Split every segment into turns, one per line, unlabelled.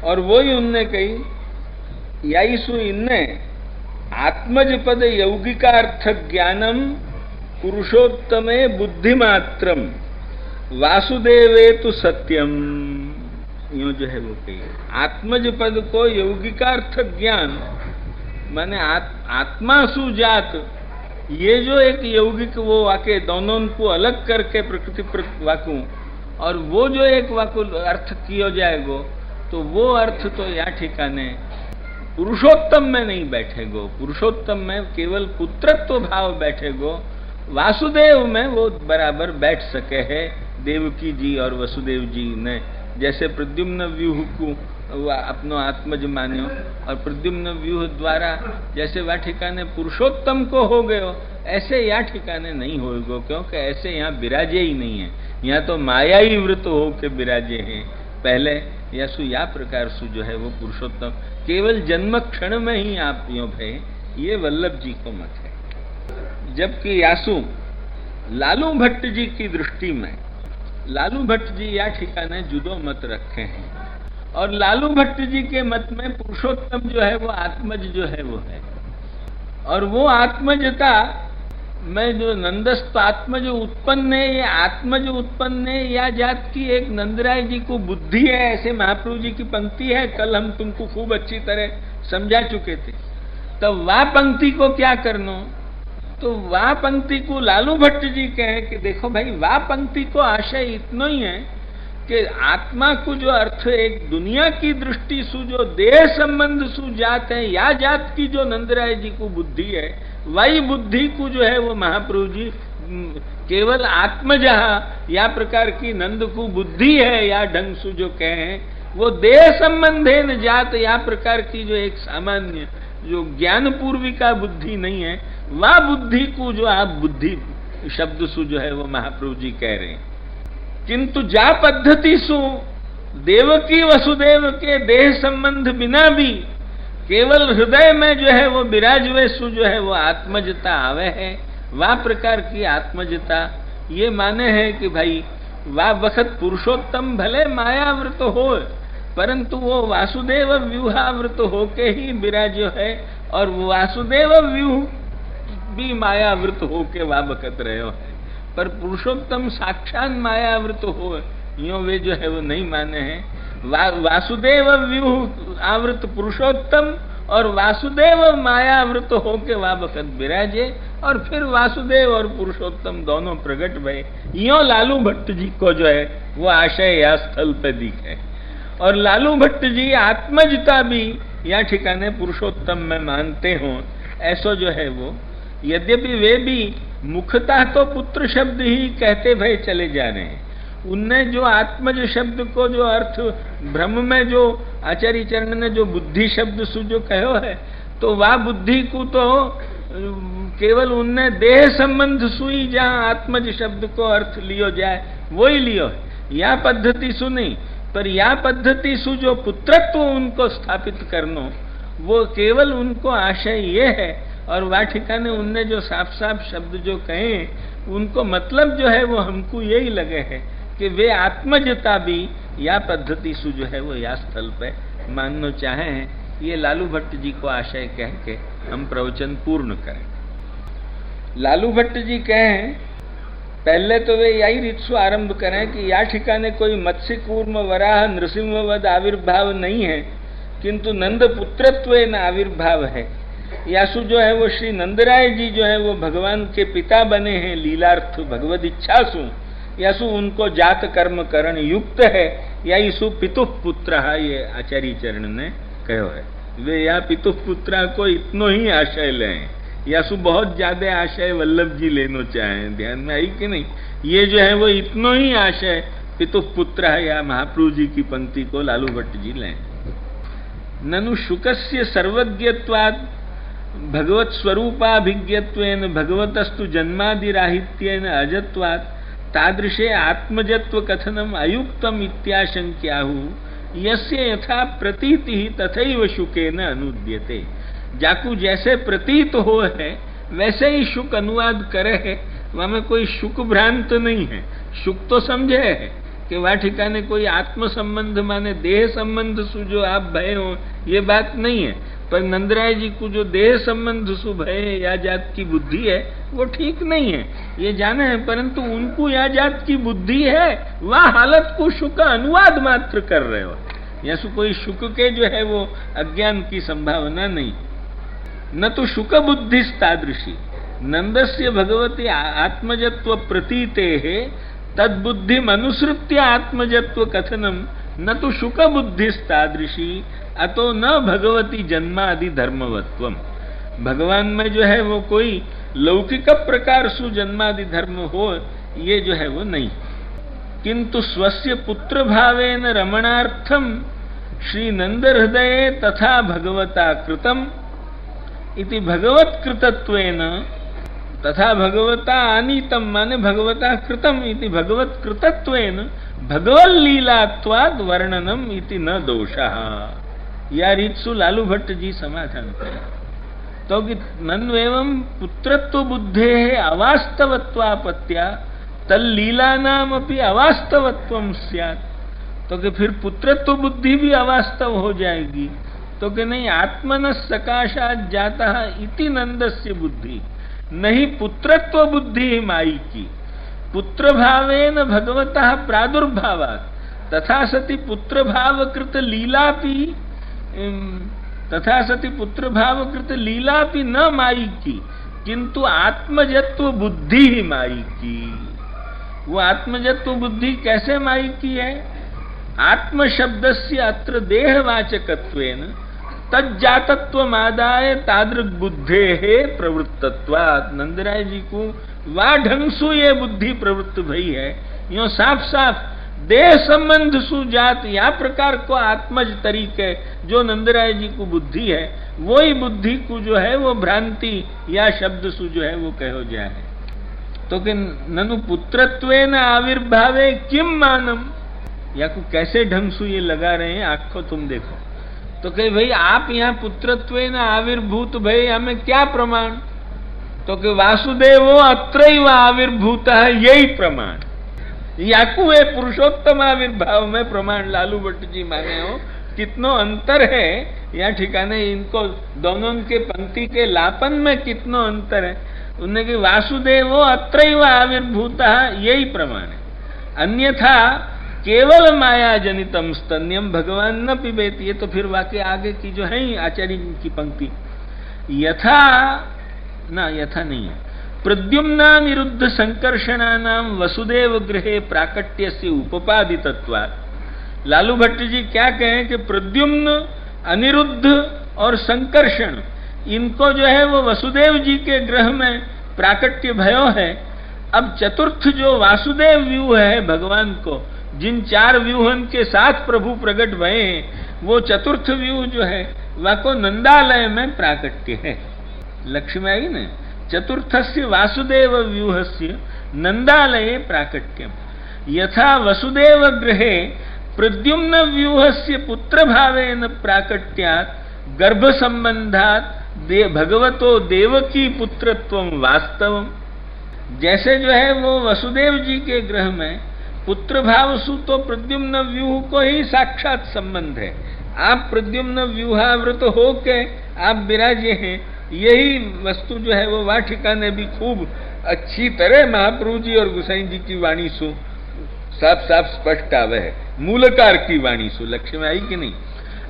और वो ही उनने कही, याईसु इनने आत्मज पद यौगिकार्थ ज्ञानम पुरुषोत्तमे बुद्धिमात्रम वासुदेवे तु सत्यम। यूं जो है वो कही, आत्मज पद को यौगिकार्थ ज्ञान माने आत्मा सुजात, ये जो एक यौगिक वो वाक्य दोनों को अलग करके प्रकृति वाक्यों और वो जो एक वाक्य अर्थ किया जाएगो, तो वो अर्थ तो या ठिकाने पुरुषोत्तम में नहीं बैठेगो। पुरुषोत्तम में केवल पुत्रत्व भाव बैठेगो। वासुदेव में वो बराबर बैठ सके है। देवकी जी और वसुदेव जी ने जैसे प्रद्युम्न व्यूह को अपनो आत्मज मान्यो और प्रद्युम्न व्यूह द्वारा जैसे वह ठिकाने पुरुषोत्तम को हो गयो, ऐसे या ठिकाने नहीं होगो, क्योंकि ऐसे यहाँ विराजे ही नहीं है। यहाँ तो माया ही वृत हो के विराजे हैं पहले। यसु या प्रकार सु जो है वो पुरुषोत्तम केवल जन्म क्षण में ही आप यो भय, ये वल्लभ जी को मत है। जबकि यासु लालू भट्ट जी की दृष्टि में, लालू भट्ट जी या ठिकाने जुदो मत रखे हैं और लालू भट्ट जी के मत में पुरुषोत्तम जो है वो आत्मज जो है वो है। और वो आत्मजता में जो नंदस्त आत्म जो उत्पन्न है, ये आत्म जो उत्पन्न है या जात की एक नंदराय जी को बुद्धि है, ऐसे महाप्रभु जी की पंक्ति है। कल हम तुमको खूब अच्छी तरह समझा चुके थे। तब वह पंक्ति को क्या करना, तो वह पंक्ति को लालू भट्ट जी कहे कि देखो भाई, वह पंक्ति को आशय इतना ही है कि आत्मा को जो अर्थ एक दुनिया की दृष्टि सु जो देह संबंध सु जात है, या जात की जो नंदराय जी को बुद्धि है, वही बुद्धि को जो है वो महाप्रभु जी केवल आत्मजहा या प्रकार की नंद को बुद्धि है या ढंग सु जो कहे, वो देह संबंधे न जात या प्रकार की जो एक सामान्य जो ज्ञान पूर्विका बुद्धि नहीं है, वह बुद्धि को जो आप बुद्धि शब्द सु जो है वो महाप्रभु जी कह रहे हैं। किंतु जा पद्धति सु देवकी वसुदेव के देह संबंध बिना भी केवल हृदय में जो है वो विराजवे सु जो है वो आत्मजता आवे है, वह प्रकार की आत्मजता ये माने है कि भाई वह वक्त पुरुषोत्तम भले मायावृत हो, परंतु वो वासुदेव व्यूहावृत होके ही विराजो है, और वासुदेव व्यूह भी मायावृत होके वह वक्त रहो है। पर पुरुषोत्तम साक्षात मायावृत हो, यो वे जो है वो नहीं माने हैं। वासुदेव व्यूह आवृत पुरुषोत्तम और वासुदेव मायावृत होके वह वक्त विराजे, और फिर वासुदेव और पुरुषोत्तम दोनों प्रकट भय। यो लालू भट्ट जी को जो है वो आशय या स्थल पे दिखे, और लालू भट्ट जी आत्मजता भी या ठिकाने पुरुषोत्तम में मानते हो, ऐसो जो है वो। यद्यपि वे भी मुखता तो पुत्र शब्द ही कहते भय चले जा रहे हैं, उनने जो आत्मज शब्द को जो अर्थ ब्रह्म में जो आचार्य चरण ने जो बुद्धि शब्द सु जो कहो है, तो वह बुद्धि को तो केवल उनने देह संबंध सुई जहाँ आत्मज शब्द को अर्थ लियो जाए वो ही लियो है। या पद्धति सु नहीं, पर या पद्धति सु जो पुत्रत्व उनको स्थापित करनो, वो केवल उनको आशय ये है। और वह ठिकाने उनने जो साफ साफ शब्द जो कहे, उनको मतलब जो है वो हमको यही लगे है कि वे आत्मजता भी या पद्धति सु जो है वो या स्थल पे मानना चाहे हैं। ये लालू भट्ट जी को आशय कह के हम प्रवचन पूर्ण करें। लालू भट्ट जी कहें, पहले तो वे यही रीतसु आरंभ करें कि या ठिकाने कोई मत्स्य कूर्म वराह नृसिंहवद आविर्भाव नहीं है, किंतु नंद पुत्रत्व न आविर्भाव है। यासु जो है वो श्री नंदराय जी जो है वो भगवान के पिता बने हैं लीलार्थ भगवद इच्छा सु। यासु उनको जात कर्म करण युक्त है, या यीशु पितुः पुत्र, ये आचार्य चरण ने कहो है। वे या पितुः पुत्र को इतनो ही आशय लें, यासु बहुत ज्यादा आशय वल्लभ जी लेनो चाहें, ध्यान में आई कि नहीं। ये जो है वो इतनो ही आशय पितुः पुत्र है या महाप्रभु जी की पंक्ति को लालू भट्ट जी लें। ननु शुकस्य सर्वज्ञत्वात् भगवत स्वरूपाभिज्ञत्वेन भगवतस्तु जन्मादिराहित्येन अजत्वात् तादृशे आत्मजत्व कथनम अयुक्तम इत्याशंक्याहु, यस्य यथा प्रतीति तथैव शुकेन अनुद्यते। जाकू जैसे प्रतीत हो है वैसे ही शुक अनुवाद करे है, वह में कोई शुक भ्रांत नहीं है। शुक तो समझे है, कि वह ठिकाने कोई आत्म संबंध माने देह संबंध सु जो आप भय हो, ये बात नहीं है। पर नंदराय जी को जो देह संबंध सु भय या जात की बुद्धि है वो ठीक नहीं है, ये जाने हैं। परंतु उनको या जात की बुद्धि है, वह हालत को शुक अनुवाद मात्र कर रहे हो, या सु कोई शुक के जो है वो अज्ञान की संभावना नहीं। न तो शुक बुद्धिस्तादृशी नंदस्य भगवती आत्मजत्व प्रतीते तद्बुद्धि अनुसृत्य आत्मजत्व कथनम न तो शुक बुद्धिस्तादृशी अतो न भगवती जन्मादि धर्मवत्वम। भगवान में जो है वो कोई लौकिक प्रकार सु जन्मादि धर्म हो, ये जो है वो नहीं। किंतु स्वस्य पुत्र भावेन रमणार्थम श्री नंद हृदये तथा भगवता कृतम इति भगवत कृतत्वेन तथा भगवता आनीतम माने भगवता कृतम इति भगवत कृतत्वेन भगवल लीलात्वाद वर्णनम इति न दोषः। या रीतसु लालू भट्ट जी समाधान करें तो कि नन्व एवं पुत्रत्व बुद्धे अवास्तवत्वापत्या तल्लीला नाम अपनी अवास्तवत्वम स्यात्। तो कि फिर पुत्रत्व बुद्धि भी अवास्तव हो जाएगी। तो कि नहीं, आत्मन सकाशात जाता इति नंदस्य बुद्धि नहीं पुत्रत्व बुद्धि माई की। पुत्र भावेन भगवतः प्रादुर्भावात् तथा सति पुत्र भावकृत लीलापि तथा सति पुत्र भावकृत लीलापि न माई की, किंतु आत्मजत्व बुद्धि ही माई की। वो आत्मजत्व बुद्धि कैसे माई की है? आत्म शब्दस्य अत्र देहवाचकत्वेन तज्जातत्वमादाय तादृग बुद्धे है प्रवृत्तत्वात्। नंदराय जी को वा ढंग सु ये बुद्धि प्रवृत्त भई है, यो साफ साफ देह संबंध सु जात या प्रकार को आत्मज तरीके जो नंदराय जी को बुद्धि है, वही बुद्धि को जो है वो भ्रांति या शब्द सु जो है वो कहो जाए। तो कि ननु पुत्रत्वेन आविर्भावे किम मानम, या को कैसे ढंग सु ये लगा रहे हैं, आंखों तुम देखो। तो कहे भाई आप यहाँ पुत्रत्वेन आविर्भूत भय, हमें क्या प्रमाण? तो कि वासुदेवो अत्रैव आविर्भूत है, यही प्रमाण। याकू है पुरुषोत्तम आविर्भाव में प्रमाण लालू भट्ट जी माने हो। कितनो अंतर है या ठिकाने इनको दोनों के पंक्ति के लापन में कितनो अंतर है। उन्हें कि वासुदेवो अत्रैव आविर्भूत है, यही प्रमाण है। अन्यथा केवल माया जनितम स्तन्यम भगवान न पिबेत। ये तो फिर वाक्य आगे की जो है आचार्य की पंक्ति, यथा ना यथा नहीं है। प्रद्युम्ना निरुद्ध संकर्षणानाम वसुदेव गृहे प्राकट्य से उपपादितत्वात्। लालू भट्ट जी क्या कहें कि प्रद्युम्न, अनिरुद्ध और संकर्षण, इनको जो है वो वसुदेव जी के ग्रह में प्राकट्य भयो है। अब चतुर्थ जो वासुदेव व्यूह है भगवान को, जिन चार व्यूहन के साथ प्रभु प्रकट भये हैं, वो चतुर्थ व्यूह जो है वह को नंदालय में प्राकट्य है। लक्ष्मी आई न, चतुर्थस्य वासुदेव व्यूहस्य नंदालये प्राकट्यम। यथा वसुदेव गृहे प्रद्युम्न व्यूहस्य पुत्र भावेन प्राकट्यात् गर्भ संबंधात् भगवतो देवकी पुत्रत्वम वास्तवम। जैसे जो है वो वसुदेव जी के ग्रह में पुत्र भाव सु तो प्रद्युम्न व्यूह को ही साक्षात संबंध है। आप प्रद्युम्न व्यूहावृत होके आप विराजे हैं, यही वस्तु जो है वो वह ठिकाने भी खूब अच्छी तरह महाप्रभु जी और गुसाई जी की वाणी सु साफ साफ स्पष्ट आवे है। मूलकार की वाणी सु लक्ष्मी आई कि नहीं।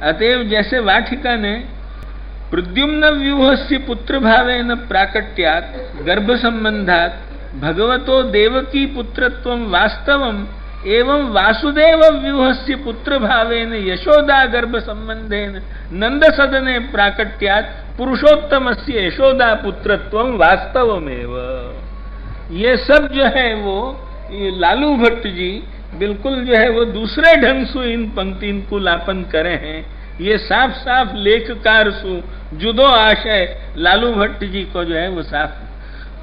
अतएव जैसे वह ठिकाने प्रद्युम्न व्यूहस्य पुत्र भावेन प्राकट्यात् गर्भ संबंधात् भगवतो देवकी पुत्रत्वम वास्तवम एवं वासुदेव व्यूहस्य पुत्र भावेन यशोदा गर्भ संबंधेन नंद सदने प्राकट्यात् पुरुषोत्तमस्य यशोदा पुत्रत्वम वास्तवमेव। ये सब जो है वो लालू भट्ट जी बिल्कुल जो है वो दूसरे ढंग से इन पंक्ति को लापन करे हैं। ये साफ साफ लेखकार सु जुदो आशय लालू भट्ट जी को जो है वो साफ।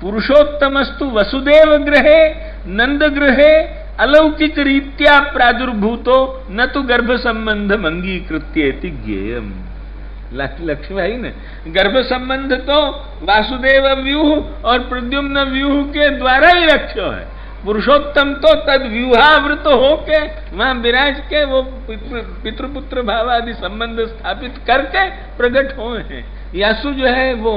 पुरुषोत्तमस्तु वसुदेव गृहे नंद गृहे अलौकिक रीत्या प्रादुर्भूतो न तो गर्भ संबंध अंगीकृत्येति ज्ञेयम्। लक्ष्मी भाई ने गर्भ संबंध तो वासुदेव व्यूह और प्रद्युम्न व्यूह के द्वारा ही रखो है, पुरुषोत्तम तो तद व्यूहावृत होके वहां विराज के वो पितृपुत्र भाव आदि संबंध स्थापित करके प्रकट हुए हैं। यासु जो है वो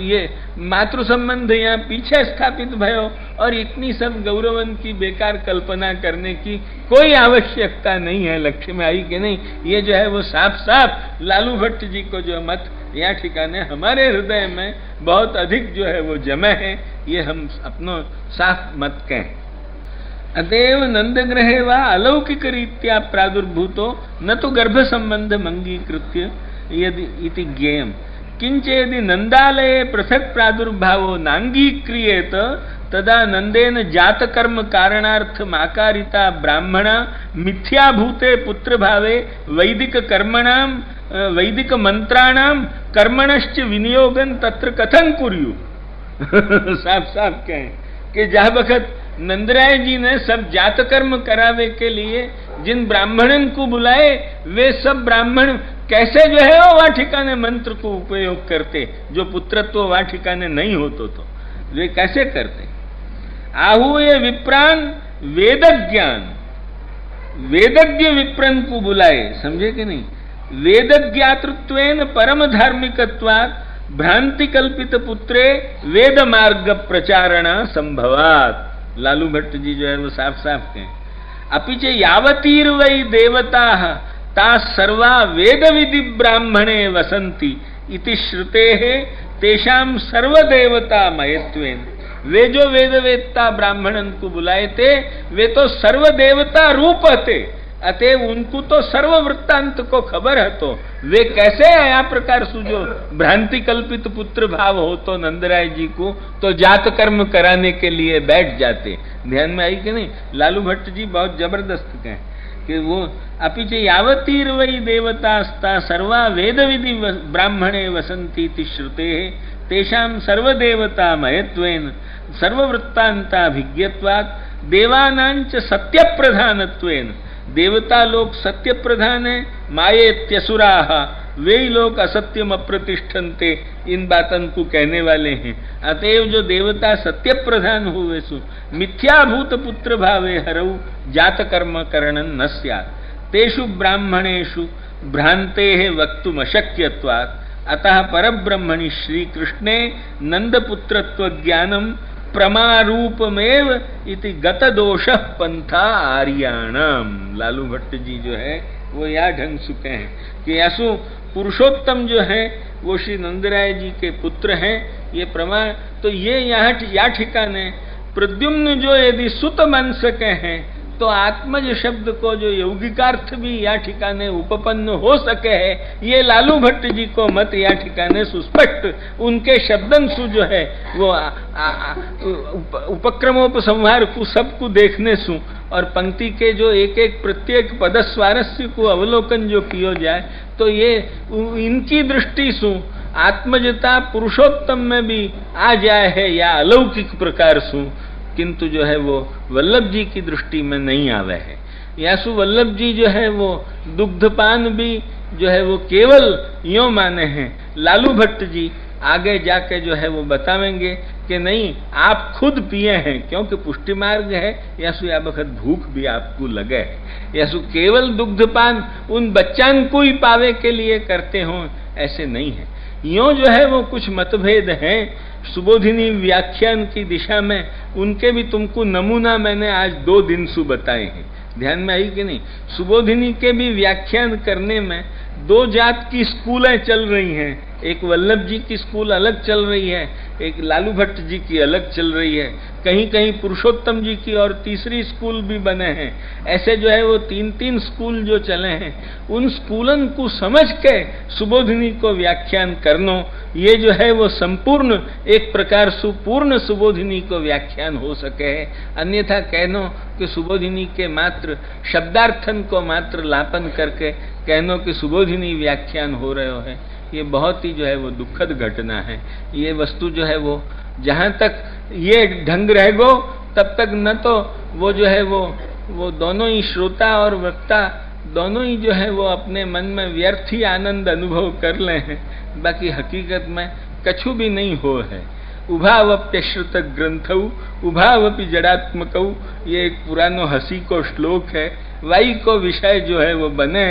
ये मातृ संबंध यहाँ पीछे स्थापित भयो और इतनी सब गौरवन की बेकार कल्पना करने की कोई आवश्यकता नहीं है। लक्ष्य में आई कि नहीं, ये जो है वो साफ साफ लालू भट्ट जी को जो मत यहाँ ठिकाने हमारे हृदय में बहुत अधिक जो है वो जमे है, ये हम अपनो साफ मत कहें। अतएव नंद ग्रहे वा अलौकिक रीत्या प्रादुर्भूतो न तो गर्भ संबंध मंगीकृत्य यदि इति ज्ञेयम् किंच यदि नंदालये पृथक प्रादुर्भावो नांगीक्रियेत तदा नंदेन जात कर्म कारणार्थम आकारिता ब्राह्मणा मिथ्याभूते पुत्र भावे वैदिक कर्मणाम वैदिक मंत्राणाम कर्मणश्च विनियोगन तत्र कथं कुर्यु। साफ साफ कहें कि जहाँ बखत नंदराय जी ने सब जात कर्म करावे के लिए जिन ब्राह्मणन को बुलाए, वे सब ब्राह्मण कैसे जो है वो वहाँ ठिकाने मंत्र को उपयोग करते, जो पुत्रत्व वहाँ ठिकाने नहीं होतो तो वे कैसे करते। आहूय विप्रान वेद ज्ञान, वेदज्ञ विप्रन को बुलाए, समझे कि नहीं। वेद ज्ञातृत्वेन परम धार्मिकत्वात् भ्रांति कल्पित पुत्रे वेद मार्ग प्रचारण संभवात। लालू भट्ट जी जो है वो साफ साफ कहें, अपिच यावतीर वै देवता ता सर्वा वेद विधि ब्राह्मणे वसंती इति श्रुतेः तेषाम सर्वदेवता मयत्वेन। वे जो वेद वेदता ब्राह्मणन को बुलाए थे वे तो सर्वदेवता रूप थे, अतः उनको तो सर्व वृत्तांत को खबर है, तो वे कैसे आया प्रकार सुजो भ्रांति कल्पित पुत्र भाव हो तो नंदराय जी को तो जात कर्म कराने के लिए बैठ जाते। ध्यान में आई कि नहीं। लालू भट्ट जी बहुत जबरदस्त कहें कि वो अपिच यावतीर वै देवतास्ता सर्वा वेद विधि ब्राह्मणे वसंती श्रुते तेषां सर्वदेवता मयत्वेन सर्ववृत्तान्ताभिज्ञत्वात् देवानांच सत्य प्रधानत्वेन। देवता लोग सत्य प्रधान है, मायेत्यसुराः वे लोग असत्यम अप्रतिष्ठन्ते, इन बातन को कहने वाले हैं। अतएव जो देवता सत्य प्रधान हुए सु मिथ्याभूत पुत्र भावे हरऊ जात कर्म करणं न स्यात् तेषु ब्राह्मणेषु भ्रांतेः वक्तुम अशक्यत्वात्। अतः परब्रह्मणि श्री कृष्णे नंदपुत्रत्व ज्ञानम प्रमारूपमेव इति गत दोष पंथा आर्याणाम। लालू भट्ट जी जो है वो यह ढंग चुके हैं कि यसु पुरुषोत्तम जो है वो श्री नंदराय जी के पुत्र हैं, ये प्रमाण। तो ये यहाँ ठिकाने प्रद्युम्न जो यदि सुत बन सके हैं तो आत्मज शब्द को जो यौगिकार्थ भी या ठिकाने उपपन्न हो सके है, ये लालू भट्ट जी को मत या ठिकाने सुस्पष्ट उनके शब्दन सु जो है वो उपक्रमोपसंहार को सबको देखने सु और पंक्ति के जो एक एक प्रत्येक पदस्वारस्य को अवलोकन जो किया जाए तो ये इनकी दृष्टि सु आत्मजता पुरुषोत्तम में भी आ जाए है या अलौकिक प्रकार सु, किंतु जो है वो वल्लभ जी की दृष्टि में नहीं आवे है। यासु वल्लभ जी जो है वो दुग्धपान भी जो है वो केवल यो माने हैं। लालू भट्ट जी आगे जाके जो है वो बतावेंगे कि नहीं, आप खुद पिए हैं क्योंकि पुष्टि मार्ग है। यासु या बखत भूख भी आपको लगे है। यासु केवल दुग्धपान उन बच्चान को ही पावे के लिए करते हो, ऐसे नहीं है। यो जो है वो कुछ मतभेद हैं सुबोधिनी व्याख्यान की दिशा में, उनके भी तुमको नमूना मैंने आज 2 दिन सु बताए हैं। ध्यान में आई कि नहीं। सुबोधिनी के भी व्याख्यान करने में 2 जात की स्कूलें चल रही हैं, एक वल्लभ जी की स्कूल अलग चल रही है, एक लालू भट्ट जी की अलग चल रही है, कहीं कहीं पुरुषोत्तम जी की और तीसरी स्कूल भी बने हैं। ऐसे जो है वो 3-3 स्कूल जो चले हैं, उन स्कूलन को समझ के सुबोधिनी को व्याख्यान करनो, ये जो है वो संपूर्ण एक प्रकार सुपूर्ण सुबोधिनी को व्याख्यान हो सके है। अन्यथा कहनो कि सुबोधिनी के मात्र शब्दार्थन को मात्र लापन करके कहनो कि सुबोधिनी व्याख्यान हो रहे है, ये बहुत ही जो है वो दुखद घटना है। ये वस्तु जो है वो जहाँ तक ये ढंग रहेगो तब तक न तो वो जो है वो दोनों ही श्रोता और वक्ता दोनों ही जो है वो अपने मन में व्यर्थ ही आनंद अनुभव कर ले हैं, बाकी हकीकत में कछु भी नहीं हो है। उभावप्यश्रुत ग्रंथौ उभावपि जड़ात्मकौ, ये एक पुरानो हंसी को श्लोक है। वाई को विषय जो है वो बने,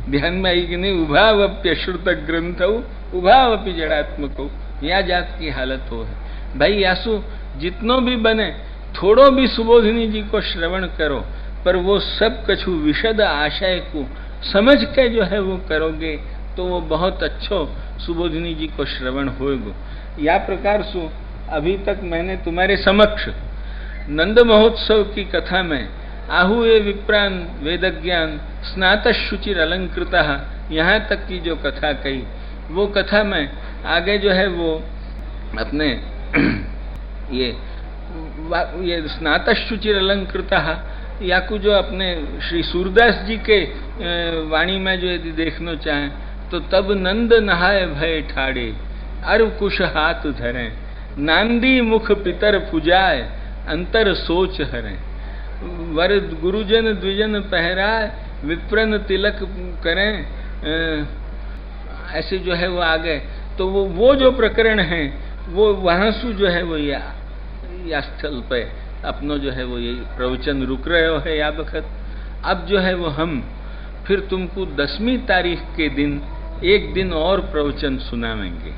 ध्यान में आई कि नहीं, उभावप्यश्रुत ग्रंथौ उभावपि जड़ात्मकौ, या जात की हालत हो है। भाई यासु जितनो भी बने, थोड़ो भी सुबोधिनी जी को श्रवण करो, पर वो सब कछु विशद आशय को समझ के जो है वो करोगे तो वो बहुत अच्छो सुबोधिनी जी को श्रवण होएगो। या प्रकार सु अभी तक मैंने तुम्हारे समक्ष नंद महोत्सव की कथा में आहुए विप्रान वेदज्ञान स्नातशुचिर अलंकृता, यहाँ तक की जो कथा कही, वो कथा में आगे जो है वो अपने ये स्नातशुचिर अलंकृता या को जो अपने श्री सूरदास जी के वाणी में जो यदि देखना चाहें तो तब नंद नहाय भय ठाड़े अर कुश हाथ धरें, नांदी मुख पितर पुजाए अंतर सोच हरें, वर गुरुजन द्विजन पहराए विप्रन तिलक करें, ऐसे जो है वो आगे। तो वो जो प्रकरण है वो वहां से जो है वो या स्थल पे अपनो जो है वो ये प्रवचन रुक रहे हो है या वक्त। अब जो है वो हम फिर तुमको 10वीं तारीख के दिन एक दिन और प्रवचन सुनावेंगे।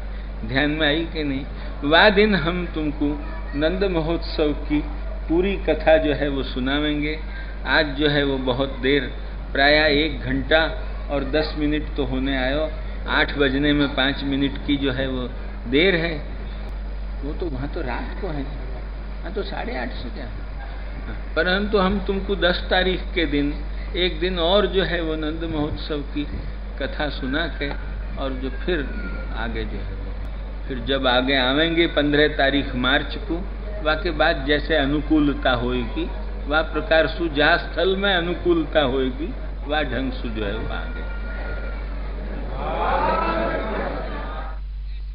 ध्यान में आई कि नहीं? वह दिन हम तुमको नंद महोत्सव की पूरी कथा जो है वो सुनावेंगे। आज जो है वो बहुत देर, प्राय 1 घंटा और 10 मिनट तो होने आयो, 8 बजने में 5 मिनट की जो है वो देर है। वो तो वहाँ तो रात को है, हाँ तो 8:30 से क्या, परंतु हम तुमको 10 तारीख के दिन एक दिन और जो है वो नंद महोत्सव की कथा सुना के और जो फिर आगे जो है फिर जब आगे आवेंगे 15 तारीख मार्च को, वाके बाद जैसे अनुकूलता होएगी वह प्रकार सु जहाँ स्थल में अनुकूलता होएगी वह ढंग से जो है वो आगे